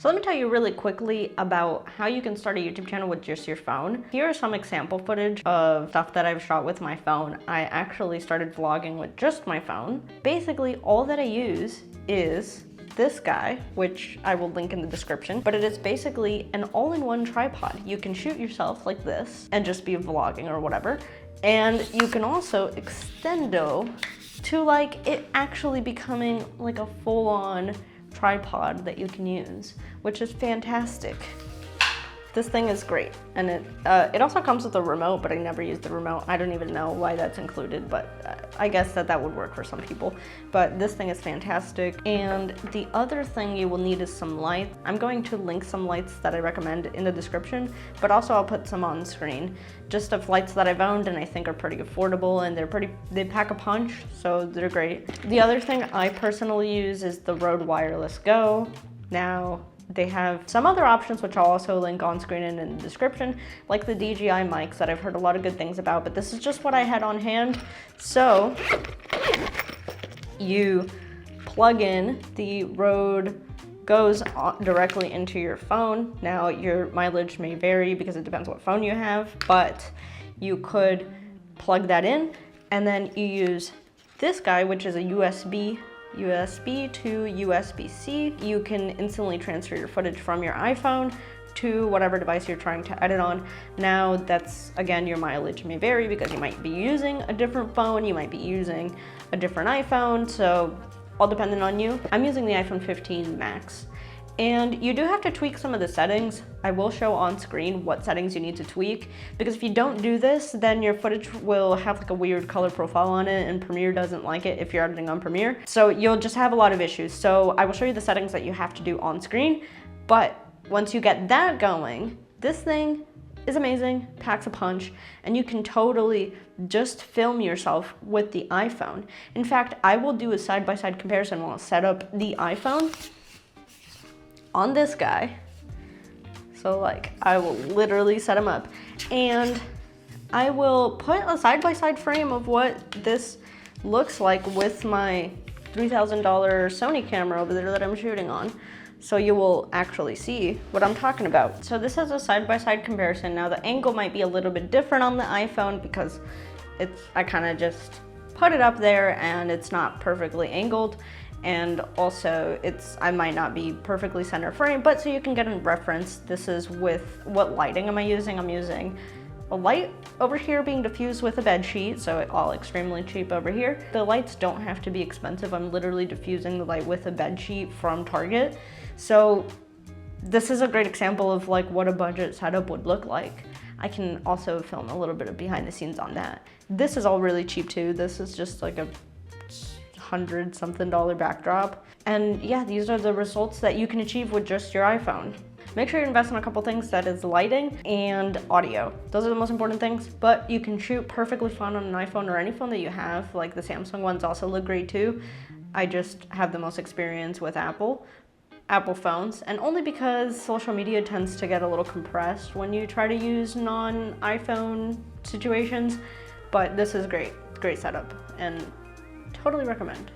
So let me tell you really quickly about how you can start a YouTube channel with just your phone. Here are some example footage of stuff that I've shot with my phone. I actually started vlogging with just my phone. Basically, all that I use is this guy, which I will link in the description, but it is basically an all-in-one tripod. You can shoot yourself like this and just be vlogging or whatever. And you can also extendo to like it actually becoming like a full-on tripod that you can use, which is fantastic. This thing is great, and it also comes with a remote, but I never use the remote. I don't even know why that's included, but I guess that would work for some people. But this thing is fantastic. And the other thing you will need is some light. I'm going to link some lights that I recommend in the description, but also I'll put some on screen, just of lights that I've owned and I think are pretty affordable, and they pack a punch, so they're great. The other thing I personally use is the Rode Wireless Go. Now, they have some other options, which I'll also link on screen and in the description, like the DJI mics that I've heard a lot of good things about, but this is just what I had on hand. So you plug in, the Rode goes directly into your phone. Now your mileage may vary because it depends what phone you have, but you could plug that in, and then you use this guy, which is a USB to USB-C. You can instantly transfer your footage from your iPhone to whatever device you're trying to edit on. Now that's, again, your mileage may vary because you might be using a different phone, you might be using a different iPhone, so all dependent on you. I'm using the iPhone 15 Max. And you do have to tweak some of the settings. I will show on screen what settings you need to tweak, because if you don't do this, then your footage will have like a weird color profile on it, and Premiere doesn't like it if you're editing on Premiere. So you'll just have a lot of issues. So I will show you the settings that you have to do on screen. But once you get that going, this thing is amazing, packs a punch, and you can totally just film yourself with the iPhone. In fact, I will do a side-by-side comparison while I set up the iPhone on this guy. So like, I will literally set him up, and I will put a side-by-side frame of what this looks like with my $3,000 Sony camera over there that I'm shooting on. So you will actually see what I'm talking about. So this is a side-by-side comparison. Now the angle might be a little bit different on the iPhone because I kind of just put it up there and it's not perfectly angled. And also I might not be perfectly center frame, but so you can get a reference. This is with what lighting am I using? I'm using a light over here being diffused with a bed sheet, so all extremely cheap over here. The lights don't have to be expensive. I'm literally diffusing the light with a bed sheet from Target. So this is a great example of like what a budget setup would look like. I can also film a little bit of behind the scenes on that. This is all really cheap too. This is just like a $100-something backdrop. And yeah, these are the results that you can achieve with just your iPhone. Make sure you invest in a couple things, that is lighting and audio. Those are the most important things, but you can shoot perfectly fine on an iPhone or any phone that you have. Like the Samsung ones also look great too. I just have the most experience with Apple phones, and only because social media tends to get a little compressed when you try to use non-iPhone situations. But this is great setup, and totally recommend.